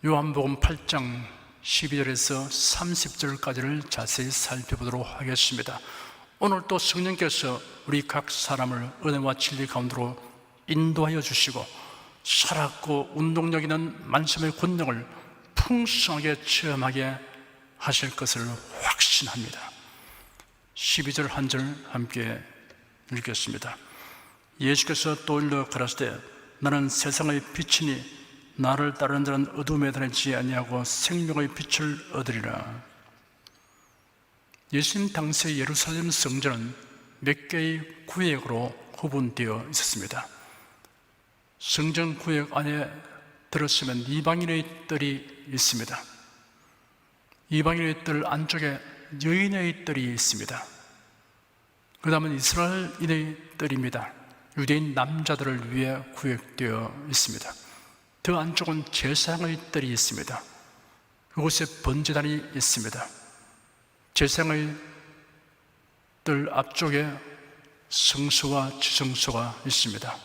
요한복음 8장 12절에서 30절까지를 자세히 살펴보도록 하겠습니다. 오늘 또 성령께서 우리 각 사람을 은혜와 진리 가운데로 인도하여 주시고 살았고 운동력 있는 만심의 권능을 풍성하게 체험하게 하실 것을 확신합니다. 12절 한 절 함께 읽겠습니다. 예수께서 또 일러 가라사대 나는 세상의 빛이니 나를 따르는 자는 어둠에 다니지 아니하고 생명의 빛을 얻으리라. 예수님 당시 예루살렘 성전은 몇 개의 구역으로 구분되어 있었습니다. 성전 구역 안에 들었으면 이방인의 뜰이 있습니다. 이방인의 뜰 안쪽에 여인의 뜰이 있습니다. 그 다음은 이스라엘인의 뜰입니다. 유대인 남자들을 위해 구역되어 있습니다. 그 안쪽은 제사장의 뜰이 있습니다. 그곳에 번제단이 있습니다. 제사장의 뜰 앞쪽에 성소와 지성소가 있습니다.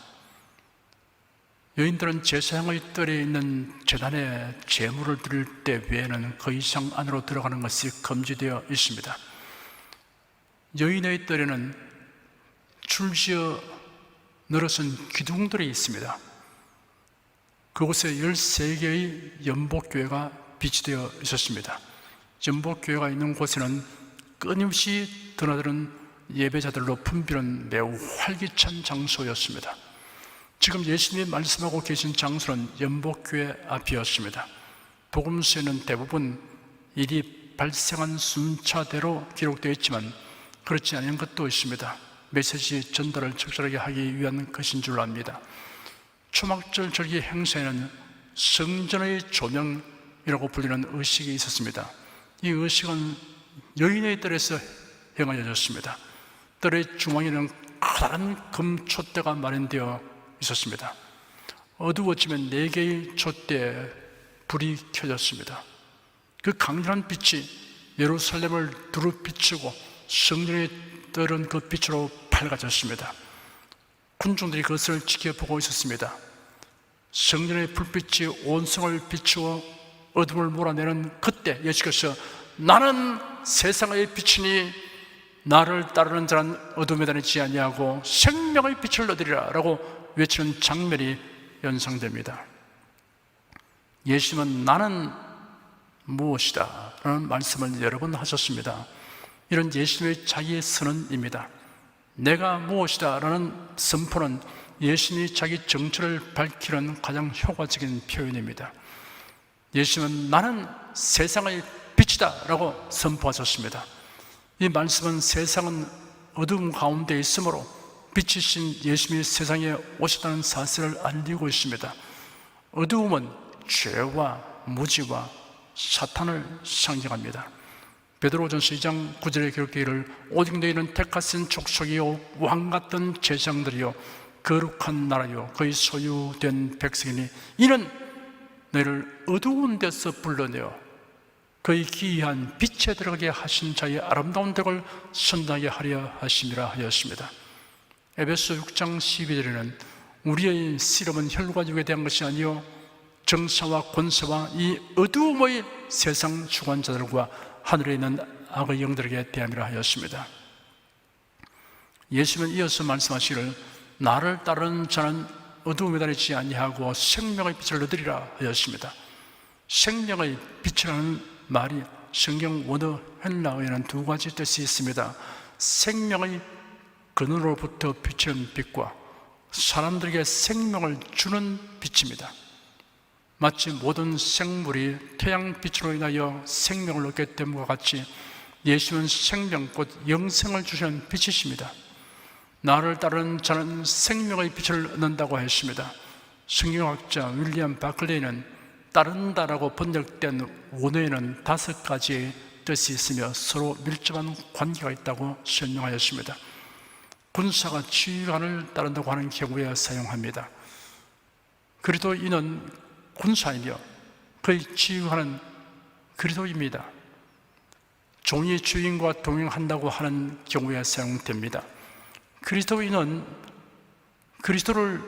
여인들은 제사장의 뜰에 있는 제단에 제물을 드릴 때 외에는 그 이상 안으로 들어가는 것이 금지되어 있습니다. 여인의 뜰에는 줄지어 늘어선 기둥들이 있습니다. 그곳에 13개의 연복교회가 비치되어 있었습니다. 연복교회가 있는 곳에는 끊임없이 드나드는 예배자들로 붐비는 매우 활기찬 장소였습니다. 지금 예수님이 말씀하고 계신 장소는 연복교회 앞이었습니다. 복음서에는 대부분 일이 발생한 순차대로 기록되어 있지만 그렇지 않은 것도 있습니다. 메시지 전달을 적절하게 하기 위한 것인 줄 압니다. 초막절 절기 행사에는 성전의 조명이라고 불리는 의식이 있었습니다. 이 의식은 여인의 뜰에서 행하여졌습니다. 뜰의 중앙에는 커다란 금촛대가 마련되어 있었습니다. 어두워지면 4개의 촛대에 불이 켜졌습니다. 그 강렬한 빛이 예루살렘을 두루 비추고 성전의 뜰은 그 빛으로 밝아졌습니다. 군중들이 그것을 지켜보고 있었습니다. 성전의 불빛이 온 성을 비추어 어둠을 몰아내는 그때 예수께서 나는 세상의 빛이니 나를 따르는 자는 어둠에 다니지 아니하고 생명의 빛을 얻으리라 라고 외치는 장면이 연상됩니다. 예수님은 나는 무엇이다 라는 말씀을 여러 번 하셨습니다. 이런 예수님의 자기의 선언입니다. 내가 무엇이다 라는 선포는 예수님이 자기 정체를 밝히는 가장 효과적인 표현입니다. 예수님은 나는 세상의 빛이다 라고 선포하셨습니다. 이 말씀은 세상은 어두움 가운데 있으므로 빛이신 예수님이 세상에 오셨다는 사실을 알리고 있습니다. 어두움은 죄와 무지와 사탄을 상징합니다. 베드로전서 2장 9절에 기록되기를 오직 너희는 택하신 족속이요 왕같은 제사장들이요 거룩한 나라요 그의 소유된 백성이니 이는 너희를 어두운 데서 불러내어 그의 기이한 빛에 들어가게 하신 자의 아름다운 덕을 선하게 하려 하심이라 하였습니다. 에베소 6장 12절에는 우리의 씨름은 혈과 육에 대한 것이 아니요 정사와 권세와 이 어두움의 세상 주관자들과 하늘에 있는 악의 영들에게 대함이라 하였습니다. 예수님은 이어서 말씀하시기를 나를 따르는 자는 어두움에 다니지 아니하고 생명의 빛을 얻으리라 하였습니다. 생명의 빛이라는 말이 성경 원어 헬라어에는 2가지 뜻이 있습니다. 생명의 근원으로부터 비치는 빛과 사람들에게 생명을 주는 빛입니다. 마치 모든 생물이 태양빛으로 인하여 생명을 얻게 됨과 같이 예수는 생명 곧 영생을 주시는 빛이십니다. 나를 따르는 자는 생명의 빛을 얻는다고 했습니다. 성경학자 윌리엄 바클레이는 따른다라고 번역된 원어에는 5가지의 뜻이 있으며 서로 밀접한 관계가 있다고 설명하였습니다. 군사가 지휘관을 따른다고 하는 경우에 사용합니다. 그리스도인은 군사이며 그의 지휘관은 그리스도입니다. 종이 주인과 동행한다고 하는 경우에 사용됩니다. 그리스도인은 그리스도를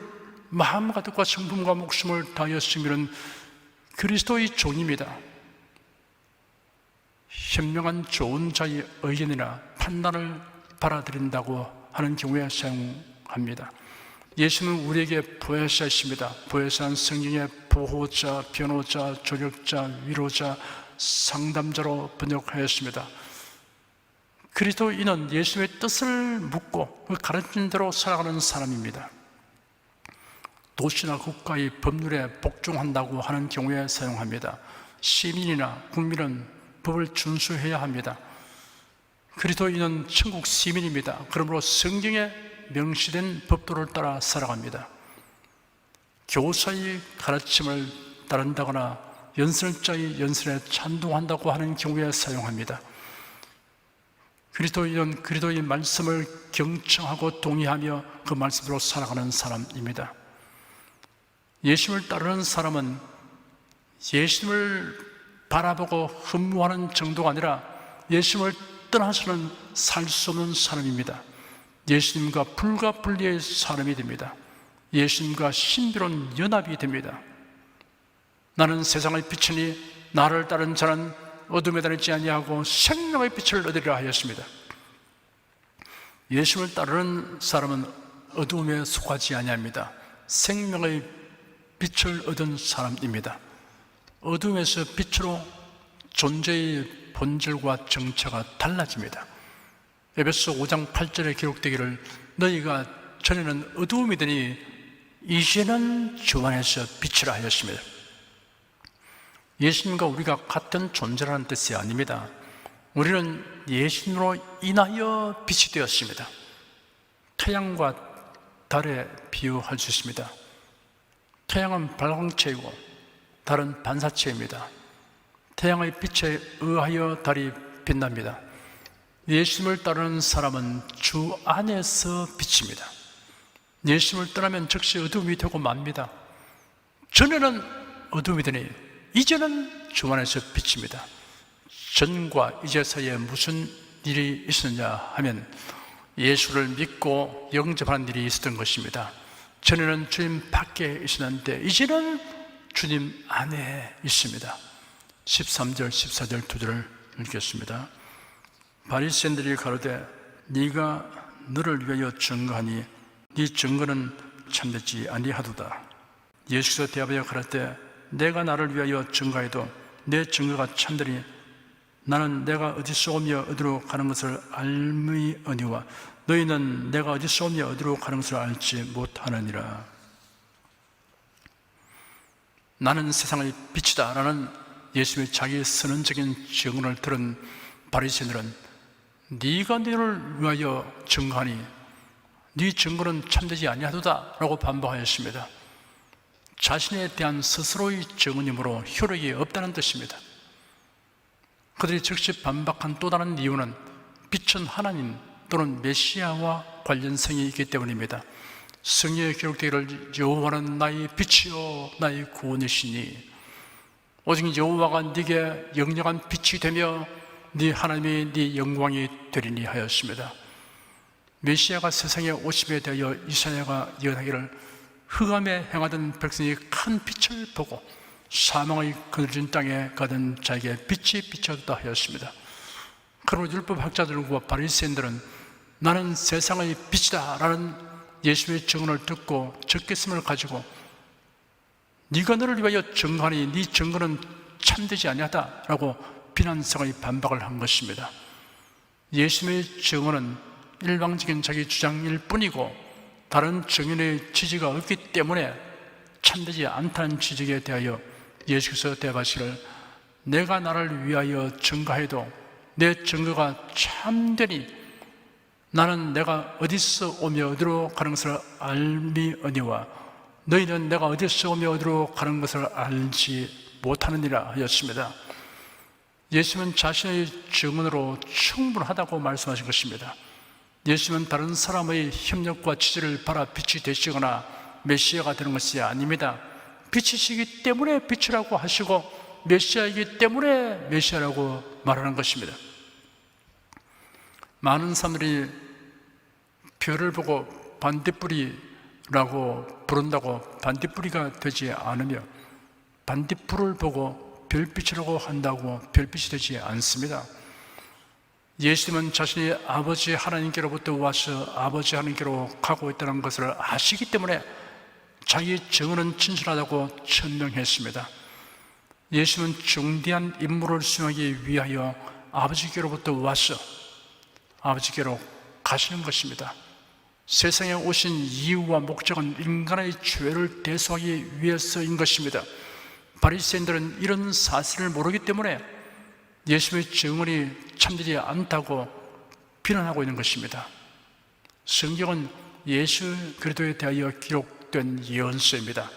마음과 뜻과 성품과 목숨을 다하여 섬기는 그리스도의 종입니다. 현명한 좋은 자의 의견이나 판단을 받아들인다고 하는 경우에 사용합니다. 예수는 우리에게 보혜사이십니다. 보혜사는 성경의 보호자, 변호자, 조력자, 위로자, 상담자로 번역하였습니다. 그리스도인은 예수의 뜻을 묻고 그 가르친 대로 살아가는 사람입니다. 도시나 국가의 법률에 복종한다고 하는 경우에 사용합니다. 시민이나 국민은 법을 준수해야 합니다. 그리스도인은 천국 시민입니다. 그러므로 성경에 명시된 법도를 따라 살아갑니다. 교사의 가르침을 따른다거나 연설자의 연설에 찬동한다고 하는 경우에 사용합니다. 그리스도인은 그리스도의 말씀을 경청하고 동의하며 그 말씀으로 살아가는 사람입니다. 예수님을 따르는 사람은 예수님을 바라보고 흠모하는 정도가 아니라 예수님을 떠나서는 살 수 없는 사람입니다. 예수님과 불가분리의 사람이 됩니다. 예수님과 신비로운 연합이 됩니다. 나는 세상의 빛이니 나를 따른 자는 어둠에 다니지 아니하고 생명의 빛을 얻으리라 하였습니다. 예수님을 따르는 사람은 어두움에 속하지 아니합니다. 생명의 빛을 얻은 사람입니다. 어둠에서 빛으로 존재의 본질과 정체가 달라집니다. 에베소 5장 8절에 기록되기를 너희가 전에는 어두움이더니 이제는 주 안에서 빛이라 하였습니다. 예수님과 우리가 같은 존재라는 뜻이 아닙니다. 우리는 예수님으로 인하여 빛이 되었습니다. 태양과 달에 비유할 수 있습니다. 태양은 발광체이고 달은 반사체입니다. 태양의 빛에 의하여 달이 빛납니다. 예수님을 따르는 사람은 주 안에서 빛입니다. 예수님을 떠나면 즉시 어둠이 되고 맙니다. 전에는 어둠이더니 이제는 주 안에서 빛입니다. 전과 이제 사이에 무슨 일이 있었냐 하면 예수를 믿고 영접하는 일이 있었던 것입니다. 전에는 주님 밖에 있었는데 이제는 주님 안에 있습니다. 13절, 14절 두 절을 읽겠습니다. 바리새인들이 가로되 네가 너를 위하여 증거하니 네 증거는 참되지 아니하도다. 예수께서 대답하여 가라되 내가 나를 위하여 증거해도 내 증거가 참되니 나는 내가 어디서 오며 어디로 가는 것을 알미어니와 너희는 내가 어디서 오며 어디로 가는 것을 알지 못하느니라. 나는 세상의 빛이다 라는 예수님의 자기의 선언적인 증언을 들은 바리새인들은 네가 너를 위하여 증거하니 네 증거는 참되지 아니하도다 라고 반박하였습니다. 자신에 대한 스스로의 증언이므로 효력이 없다는 뜻입니다. 그들이 즉시 반박한 또 다른 이유는 빛은 하나님 또는 메시아와 관련성이 있기 때문입니다. 성경에 기록되기를 여호와는 나의 빛이요 나의 구원이시니 오직 여호와가 네게 영영한 빛이 되며 네 하나님이 네 영광이 되리니 하였습니다. 메시아가 세상에 오심에 대하여 이사야가 예언하기를 흑암에 행하던 백성이 큰 빛을 보고 사망의 그늘진 땅에 가던 자에게 빛이 비쳤다 하였습니다. 그러나 율법학자들과 바리새인들은 나는 세상의 빛이다 라는 예수의 증언을 듣고 적개심을 가지고 네가 너를 위하여 증거하니 네 증거는 참되지 아니하다 라고 비난성의 반박을 한 것입니다. 예수의 증언은 일방적인 자기 주장일 뿐이고 다른 증인의 지지가 없기 때문에 참되지 않다는 지적에 대하여 예수께서 대답하시기를 내가 나를 위하여 증거해도 내 증거가 참되니 나는 내가 어디서 오며 어디로 가는 것을 알미어니와 너희는 내가 어디서 오며 어디로 가는 것을 알지 못하느니라 하였습니다. 예수님은 자신의 증언으로 충분하다고 말씀하신 것입니다. 예수님은 다른 사람의 협력과 지지를 바라 빛이 되시거나 메시아가 되는 것이 아닙니다. 빛이시기 때문에 빛이라고 하시고 메시아이기 때문에 메시아라고 말하는 것입니다. 많은 사람들이 별을 보고 반딧불이라고 부른다고 반딧불이가 되지 않으며 반딧불을 보고 별빛이라고 한다고 별빛이 되지 않습니다. 예수님은 자신이 아버지 하나님께로부터 와서 아버지 하나님께로 가고 있다는 것을 아시기 때문에 자기의 증언은 진실하다고 천명했습니다. 예수님은 중대한 임무를 수행하기 위하여 아버지께로부터 와서 아버지께로 가시는 것입니다. 세상에 오신 이유와 목적은 인간의 죄를 대속하기 위해서인 것입니다. 바리새인들은 이런 사실을 모르기 때문에 예수님의 증언이 참되지 않다고 비난하고 있는 것입니다. 성경은 예수 그리스도에 대하여 기록된 예언서입니다.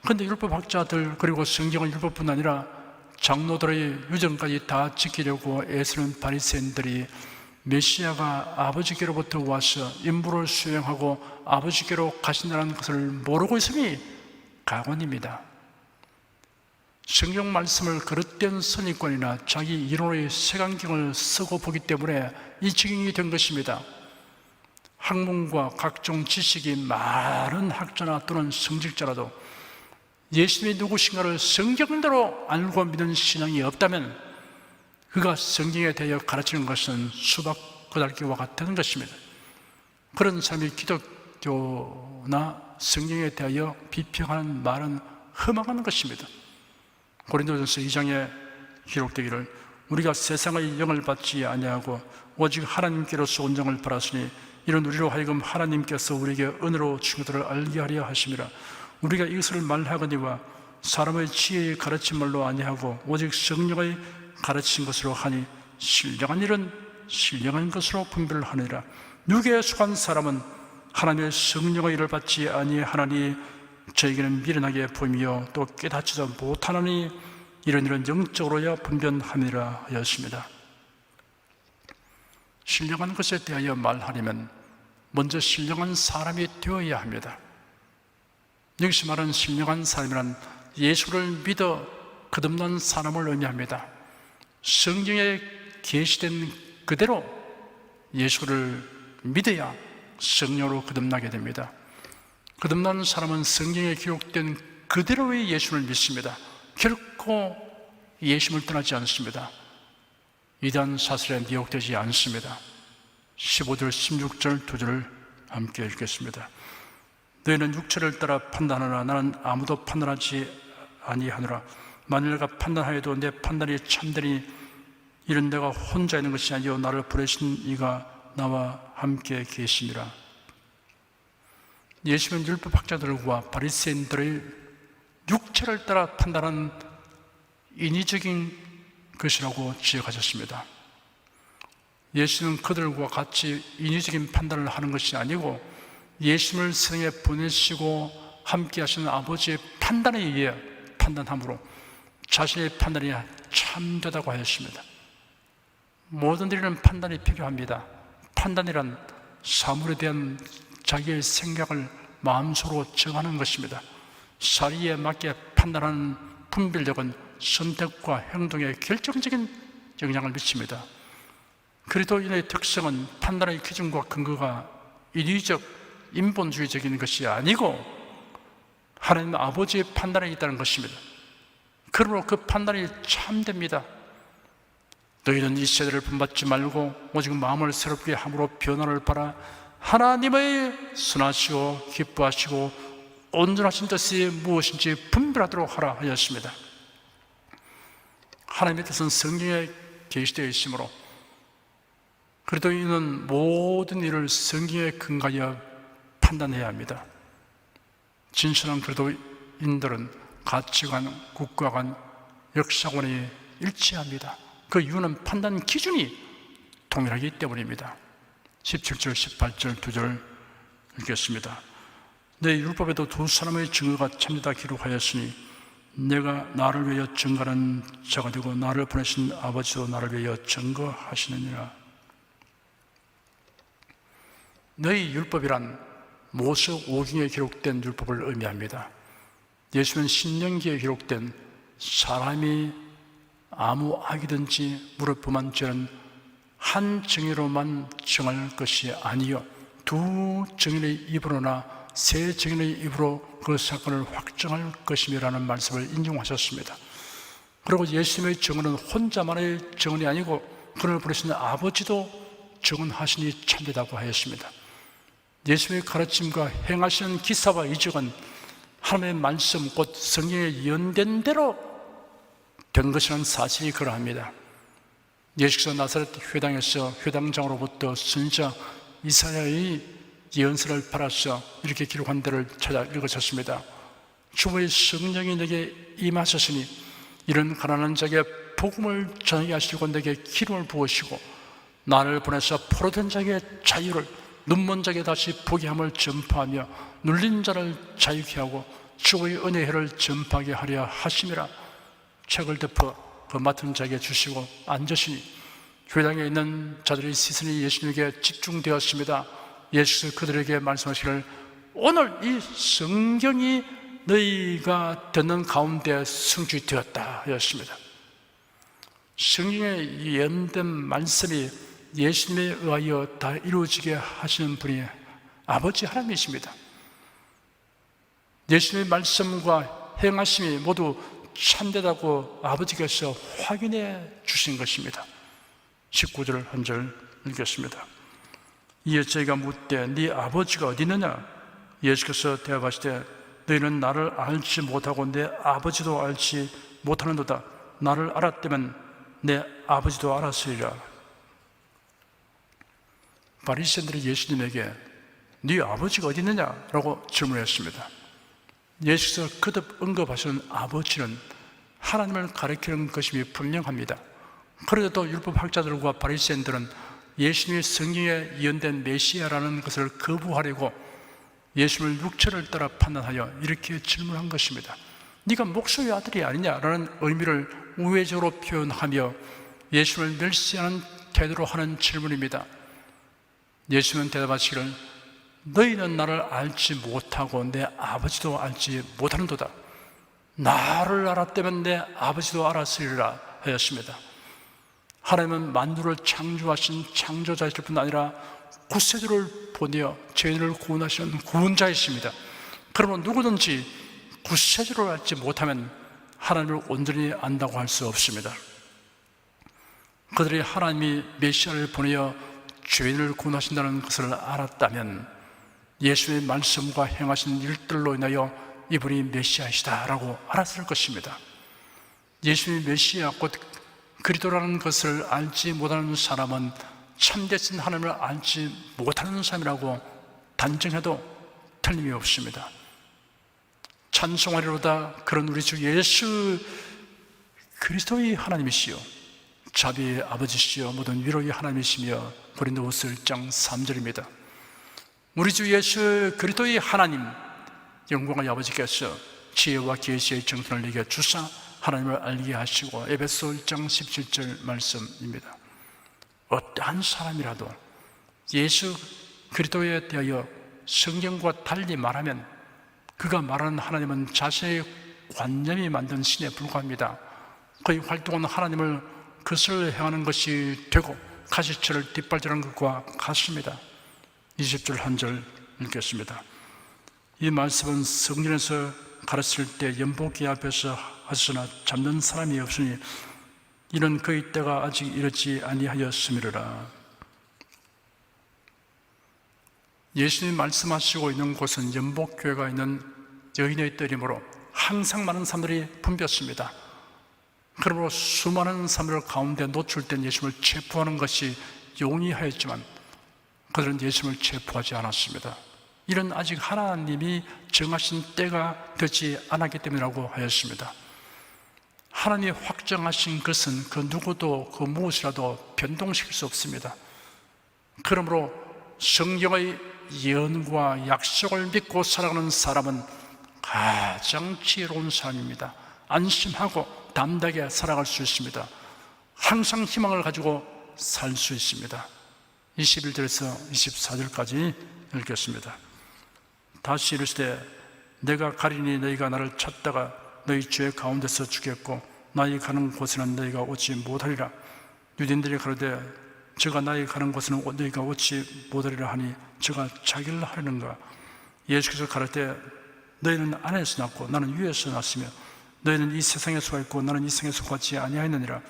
그런데 율법학자들 그리고 성경은 율법뿐 아니라 장로들의 유전까지 다 지키려고 애쓰는 바리새인들이 메시아가 아버지께로부터 와서 임무를 수행하고 아버지께로 가신다는 것을 모르고 있음이 가관입니다. 성경 말씀을 그릇된 선입관이나 자기 이론의 색안경을 쓰고 보기 때문에 이 지경이 된 것입니다. 학문과 각종 지식이 많은 학자나 또는 성직자라도 예수님이 누구신가를 성경대로 알고 믿는 신앙이 없다면 그가 성경에 대하여 가르치는 것은 수박 거달기와 같은 것입니다. 그런 사람이 기독교나 성경에 대하여 비평하는 말은 험악한 것입니다. 고린도전서 2장에 기록되기를 우리가 세상의 영을 받지 아니하고 오직 하나님께로서 온전을 받았으니 이런 우리로 하여금 하나님께서 우리에게 은혜로 주신 것들을 알게 하려 하심이라. 우리가 이것을 말하거니와 사람의 지혜의 가르친 말로 아니하고 오직 성령의 가르친 것으로 하니 신령한 일은 신령한 것으로 분별을 하느니라. 육에 속한 사람은 하나님의 성령의 일을 받지 아니하나니 저에게는 미련하게 보이며 또 깨닫지도 못하나니 이런 일은 영적으로야 분별하느니라 하였습니다. 신령한 것에 대하여 말하려면 먼저 신령한 사람이 되어야 합니다. 여기서 말하는 신령한 사람이란 예수를 믿어 거듭난 사람을 의미합니다. 성경에 계시된 그대로 예수를 믿어야 성령으로 거듭나게 됩니다. 거듭난 사람은 성경에 기록된 그대로의 예수를 믿습니다. 결코 예수님을 떠나지 않습니다. 이단 사슬에 미혹되지 않습니다. 15절 16절 두 절을 함께 읽겠습니다. 너희는 육체를 따라 판단하나 나는 아무도 판단하지 아니하노라. 만일 내가 판단하여도 내 판단이 참되니 이는 내가 혼자 있는 것이 아니요 나를 보내신 이가 나와 함께 계시니라. 예수님은 율법학자들과 바리새인들의 육체를 따라 판단한 인위적인 것이라고 지적하셨습니다. 예수는 그들과 같이 인위적인 판단을 하는 것이 아니고 예수님을 세상에 보내시고 함께 하시는 아버지의 판단에 의해 판단함으로 자신의 판단이 참되다고 하였습니다. 모든 일에는 판단이 필요합니다. 판단이란 사물에 대한 자기의 생각을 마음속으로 정하는 것입니다. 사리에 맞게 판단하는 분별력은 선택과 행동에 결정적인 영향을 미칩니다. 그리스도인의 특성은 판단의 기준과 근거가 인위적, 인본주의적인 것이 아니고 하나님 아버지의 판단에 있다는 것입니다. 그러므로 그 판단이 참됩니다. 너희는 이 세대를 본받지 말고 오직 마음을 새롭게 함으로 변화를 바라 하나님의 선하시고 기뻐하시고 온전하신 뜻이 무엇인지 분별하도록 하라 하였습니다. 하나님의 뜻은 성경에 계시되어 있으므로 그리스도인은 모든 일을 성경에 근거하여 판단해야 합니다. 진실한 그리스도인들은 가치관, 국가관, 역사관이 일치합니다. 그 이유는 판단 기준이 동일하기 때문입니다. 17절, 18절 두 절 읽겠습니다. 내 율법에도 두 사람의 증거가 참되다 기록하였으니 내가 나를 위하여 증거하는 자가 되고 나를 보내신 아버지도 나를 위하여 증거하시느니라. 너희 율법이란 모세 오경에 기록된 율법을 의미합니다. 예수는 신명기에 기록된 사람이 아무 악이든지 무릇 범한 죄는 한 증인으로만 정할 것이 아니요 두 증인의 입으로나 새 증인의 입으로 그 사건을 확정할 것임이라는 말씀을 인용하셨습니다. 그리고 예수님의 증언은 혼자만의 증언이 아니고 그를 부르시는 아버지도 증언하시니 참되다고 하였습니다. 예수님의 가르침과 행하시는 기사와 이적은 하나님의 말씀 곧 성경에 예언된 대로 된 것이라는 사실이 그러합니다. 예수께서 나사렛 회당에서 회당장으로부터 선지자 이사야의 예언서를 팔아서 이렇게 기록한 데를 찾아 읽으셨습니다. 주의 성령이 내게 임하셨으니 이런 가난한 자에게 복음을 전하게 하시고 내게 기름을 부으시고 나를 보내서 포로된 자에게 자유를, 눈먼 자에게 다시 보게 함을 전파하며 눌린 자를 자유케 하고 주의 은혜의 해를 전파하게 하려 하심이라. 책을 덮어 그 맡은 자에게 주시고 앉으시니 회당에 있는 자들의 시선이 예수님에게 집중되었습니다. 예수께서 그들에게 말씀하시기를 오늘 이 성경이 너희가 듣는 가운데 성취되었다 하였습니다. 성경에 예언된 말씀이 예수님에 의하여 다 이루어지게 하시는 분이 아버지 하나님이십니다. 예수님의 말씀과 행하심이 모두 참되다고 아버지께서 확인해 주신 것입니다. 19절 한 절 읽겠습니다. 이에 저희가 묻되 네 아버지가 어디 있느냐? 예수께서 대답하시되 너희는 나를 알지 못하고 내 아버지도 알지 못하는도다. 나를 알았다면 내 아버지도 알았으리라. 바리새인들이 예수님에게 네 아버지가 어디 있느냐? 라고 질문했습니다. 예수께서 거듭 언급하시는 아버지는 하나님을 가리키는 것임이 분명합니다. 그런데도 율법학자들과 바리새인들은 예수님이 성경에 예언된 메시아라는 것을 거부하려고 예수님을 육체를 따라 판단하여 이렇게 질문한 것입니다. 네가 목소의 아들이 아니냐라는 의미를 우회적으로 표현하며 예수님을 멸시하는 태도로 하는 질문입니다. 예수님은 대답하시기를 너희는 나를 알지 못하고 내 아버지도 알지 못하는도다. 나를 알았다면 내 아버지도 알았으리라 하였습니다. 하나님은 만물을 창조하신 창조자이실 뿐 아니라 구세주를 보내어 죄인을 구원하시는 구원자이십니다. 그러면 누구든지 구세주를 알지 못하면 하나님을 온전히 안다고 할 수 없습니다. 그들이 하나님이 메시아를 보내어 죄인을 구원하신다는 것을 알았다면 예수의 말씀과 행하신 일들로 인하여 이분이 메시아이시다라고 알았을 것입니다. 예수님이 메시아 곧 그리스도라는 것을 알지 못하는 사람은 참되신 하나님을 알지 못하는 사람이라고 단정해도 틀림이 없습니다. 찬송하리로다. 그런 우리 주 예수 그리스도의 하나님이시요 자비의 아버지시요 모든 위로의 하나님이시며 고린도후서 1장 3절입니다. 우리 주 예수 그리스도의 하나님 영광의 아버지께서 지혜와 계시의 정신을 내게 주사 하나님을 알게 하시고 에베소 1장 17절 말씀입니다. 어떠한 사람이라도 예수 그리스도에 대하여 성경과 달리 말하면 그가 말하는 하나님은 자신의 관념이 만든 신에 불과합니다. 그의 활동은 하나님을 것을 행하는 것이 되고 가시처를 뒷발질하는 것과 같습니다. 20절 한 절 읽겠습니다. 이 말씀은 성전에서 가르칠 때 연복기 앞에서 하시나 잡는 사람이 없으니 이는 그의 때가 아직 이르지 아니하였음이라. 예수님이 말씀하시고 있는 곳은 연복교회가 있는 여인의 뜰이므로 항상 많은 사람들이 붐볐습니다. 그러므로 수많은 사람들 가운데 노출된 예수님을 체포하는 것이 용이하였지만 그들은 예수님을 체포하지 않았습니다. 이는 아직 하나님이 정하신 때가 되지 않았기 때문이라고 하였습니다. 하나님이 확정하신 것은 그 누구도 그 무엇이라도 변동시킬 수 없습니다. 그러므로 성경의 예언과 약속을 믿고 살아가는 사람은 가장 지혜로운 사람입니다. 안심하고 담대하게 살아갈 수 있습니다. 항상 희망을 가지고 살 수 있습니다. 21절에서 24절까지 읽겠습니다. 다시 이르시되 내가 가리니 너희가 나를 찾다가 너희 죄 가운데서 죽였고 나의 가는 곳에는 너희가 오지 못하리라. 유대인들이 가로되 저가 나의 가는 곳에는 너희가 오지 못하리라 하니 저가 자기를 하려는가. 예수께서 가를 때 너희는 안에서 났고 나는 위에서 났으며 너희는 이 세상에 속하였고 나는 이 세상에 속하지 아니하였느니라.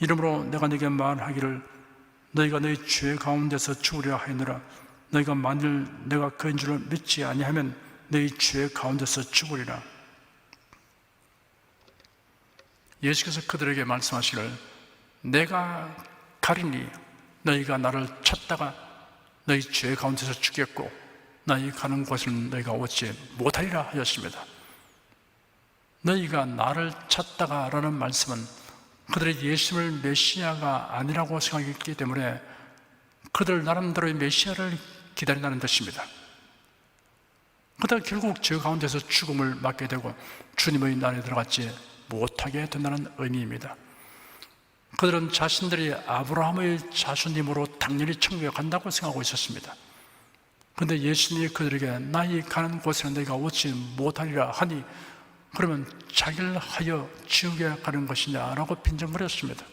이러므로 내가 너에게 말하기를 너희가 너희 죄 가운데서 죽으려 하였노라. 너희가 만일 내가 그인 줄을 믿지 아니하면 너희 죄 가운데서 죽으리라. 예수께서 그들에게 말씀하시기를 내가 가리니 너희가 나를 찾다가 너희 죄 가운데서 죽겠고 너희 가는 곳은 너희가 오지 못하리라 하였습니다. 너희가 나를 찾다가 라는 말씀은 그들의 예수를 메시아가 아니라고 생각했기 때문에 그들 나름대로의 메시아를 기다린다는 뜻입니다. 그러다 결국 죄 가운데서 죽음을 맞게 되고 주님의 나라에 들어가지 못하게 된다는 의미입니다. 그들은 자신들이 아브라함의 자손님으로 당연히 천국에 간다고 생각하고 있었습니다. 그런데 예수님이 그들에게 나의 가는 곳에는 너희가 오지 못하리라 하니 그러면 자기를 하여 지옥에 가는 것이냐라고 빈정거렸습니다.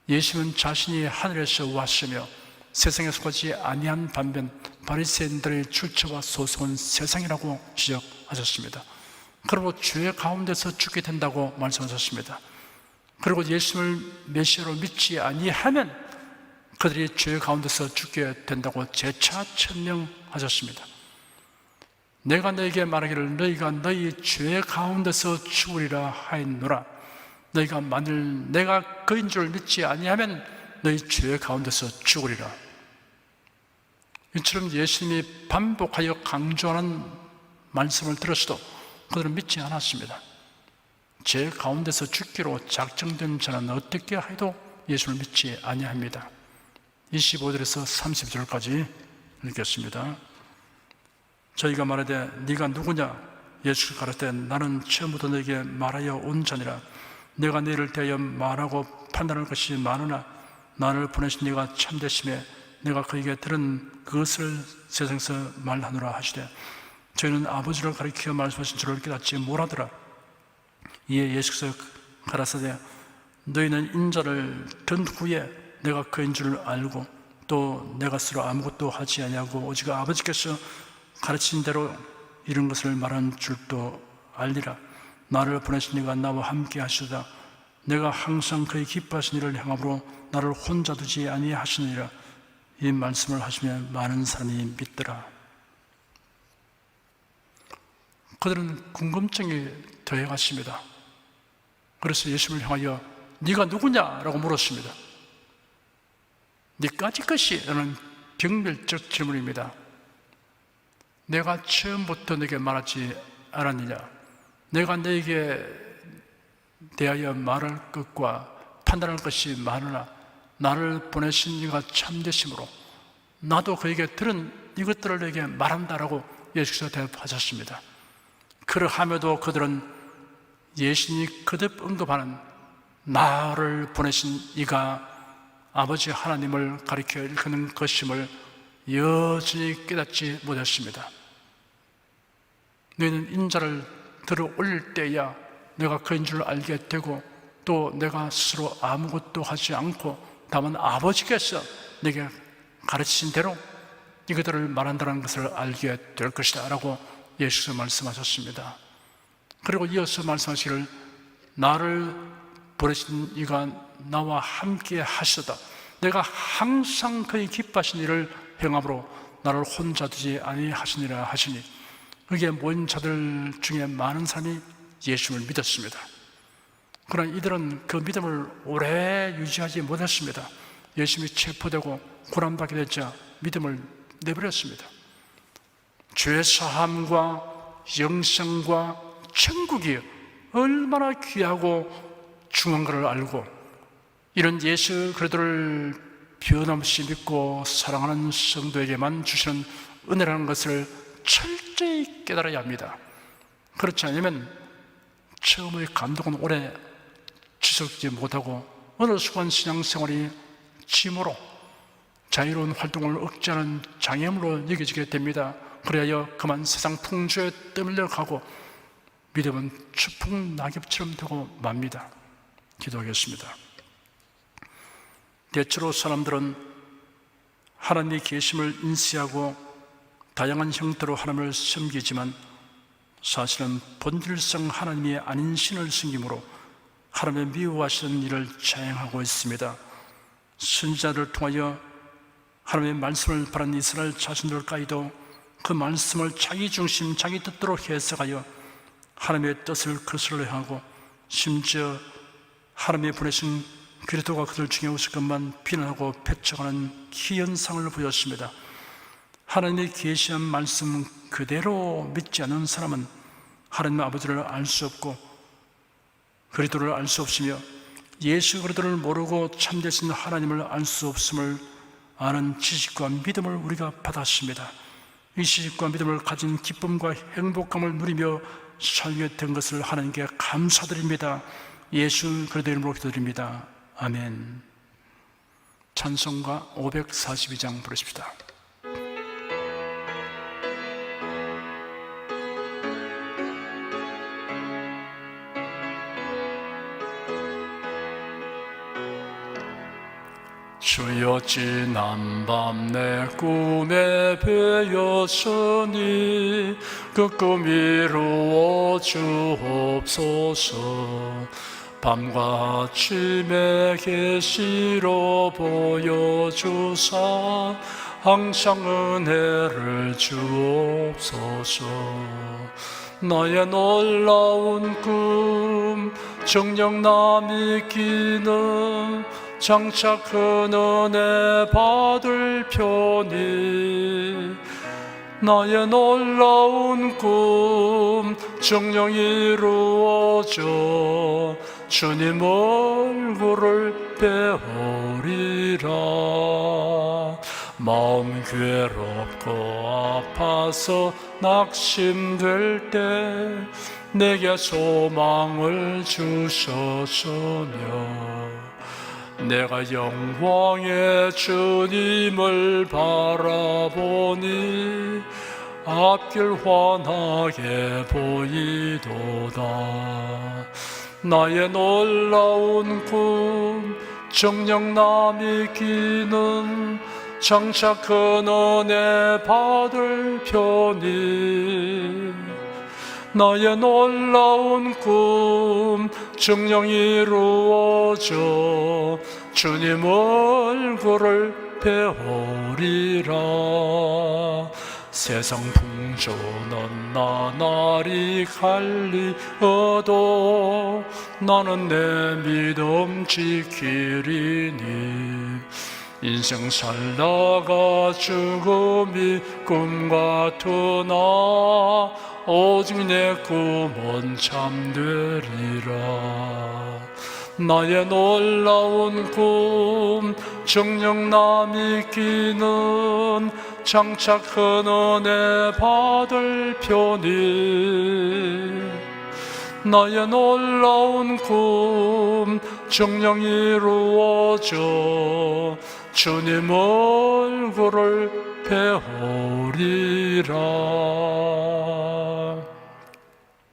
예수님은 자신이 하늘에서 왔으며 세상에 속하지 아니한 반면 바리새인들의 출처와 소속은 세상이라고 지적하셨습니다. 그리고 죄 가운데서 죽게 된다고 말씀하셨습니다. 그리고 예수님을 메시아로 믿지 아니하면 그들이 죄 가운데서 죽게 된다고 재차 천명하셨습니다. 내가 너에게 말하기를 너희가 너희 죄 가운데서 죽으리라 하였노라. 너희가 만일 내가 그인 줄 믿지 아니하면 너희 죄 가운데서 죽으리라. 이처럼 예수님이 반복하여 강조하는 말씀을 들었어도 그들은 믿지 않았습니다. 죄 가운데서 죽기로 작정된 자는 어떻게 해도 예수를 믿지 아니합니다. 25절에서 30절까지 읽겠습니다. 저희가 말하되 네가 누구냐? 예수가 가라사대 나는 처음부터 너에게 말하여 온 자니라. 내가 너희를 대하여 말하고 판단할 것이 많으나 나를 보내신 네가 참되심에 내가 그에게 들은 그것을 세상에서 말하노라 하시되 저희는 아버지를 가리켜 말씀하신 줄을 깨닫지 못하더라. 이에 예수께서 가라사대 너희는 인자를 든 후에 내가 그인 줄 알고 또 내가 스스로 아무것도 하지 아니하고 오직 아버지께서 가르친 대로 이런 것을 말한 줄도 알리라. 나를 보내신 이가 나와 함께 하시다. 내가 항상 그의 기뻐하신 일을 행함으로 나를 혼자 두지 아니하시느니라. 이 말씀을 하시면 많은 사람이 믿더라. 그들은 궁금증이 더해갔습니다. 그래서 예수님을 향하여 네가 누구냐라고 물었습니다. 네까지 것이? 라는 병렬적 질문입니다. 내가 처음부터 너에게 말하지 않았느냐? 내가 너에게 대하여 말할 것과 판단할 것이 많으나 나를 보내신 이가 참되심으로 나도 그에게 들은 이것들을 너에게 말한다라고 예수께서 대답하셨습니다. 그러함에도 그들은 예수님이 거듭 언급하는 나를 보내신 이가 아버지 하나님을 가리켜 일컫는 것임을 여전히 깨닫지 못했습니다. 너희는 인자를 들어 올릴 때야 내가 그인 줄 알게 되고 또 내가 스스로 아무것도 하지 않고 다만 아버지께서 내게 가르치신 대로 이것들을 말한다는 것을 알게 될 것이다 라고 예수께서 말씀하셨습니다. 그리고 이어서 말씀하시기를 나를 보내신 이가 나와 함께 하시다. 내가 항상 그의 기뻐하신 일을 행함으로 나를 혼자 두지 아니하시니라 하시니 그게 모인 자들 중에 많은 사람이 예수를 믿었습니다. 그러나 이들은 그 믿음을 오래 유지하지 못했습니다. 예수님이 체포되고 고난받게 되자 믿음을 내버렸습니다. 죄사함과 영생과 천국이 얼마나 귀하고 중요한 것을 알고 이런 예수 그리스도를 변함없이 믿고 사랑하는 성도에게만 주시는 은혜라는 것을 철저히 깨달아야 합니다. 그렇지 않으면 처음의 감동은 오래 지속되지 못하고 어느 순간 신앙생활이 침으로 자유로운 활동을 억제하는 장애물로 여겨지게 됩니다. 그래야 그만 세상 풍조에 떠밀려 가고 믿음은 추풍 낙엽처럼 되고 맙니다. 기도하겠습니다. 대체로 사람들은 하나님의 계심을 인지하고 다양한 형태로 하나님을 섬기지만 사실은 본질상 하나님이 아닌 신을 섬김으로 하나님의 미워하시는 일을 자행하고 있습니다. 선지자를 통하여 하나님의 말씀을 바란 이스라엘 자신들까지도 그 말씀을 자기 중심, 자기 뜻대로 해석하여 하나님의 뜻을 거슬러하고 심지어 하나님의 보내신 그리스도가 그들 중에 오실 것만 비난하고 배척하는 기현상을 보였습니다. 하나님의 계시한 말씀 그대로 믿지 않는 사람은 하나님 아버지를 알 수 없고 그리스도를 알 수 없으며 예수 그리스도를 모르고 참되신 하나님을 알 수 없음을 아는 지식과 믿음을 우리가 받았습니다. 이 지식과 믿음을 가진 기쁨과 행복감을 누리며 살게 된 것을 하나님께 감사드립니다. 예수 그리스도 이름으로 기도드립니다. 아멘. 찬송가 542장 부르십시다. 주여 지난밤 내 꿈에 배었으니 그 꿈 이루어 주옵소서. 밤과 아침에 계시로 보여주사 항상 은혜를 주옵소서. 나의 놀라운 꿈 정녕 남이 끼는 장차 큰 은혜 받을 편이 나의 놀라운 꿈 정녕 이루어져 주님 얼굴을 배우리라. 마음 괴롭고 아파서 낙심될 때 내게 소망을 주셨으며 내가 영광의 주님을 바라보니 앞길 환하게 보이도다. 나의 놀라운 꿈 정녕 남이 끼는 장차 큰 은혜 받을 편이 나의 놀라운 꿈 정녕 이루어져 주님 얼굴을 배우리라. 세상 풍조는 나날이 갈리어도 나는 내 믿음 지키리니 인생 살다가 죽음이 꿈 같으나 오직 내 꿈은 참되리라. 나의 놀라운 꿈 정녕 남이 끼는 장차 큰 은혜 받을 편이 나의 놀라운 꿈 정녕 이루어져 주님 얼굴을 배우리라.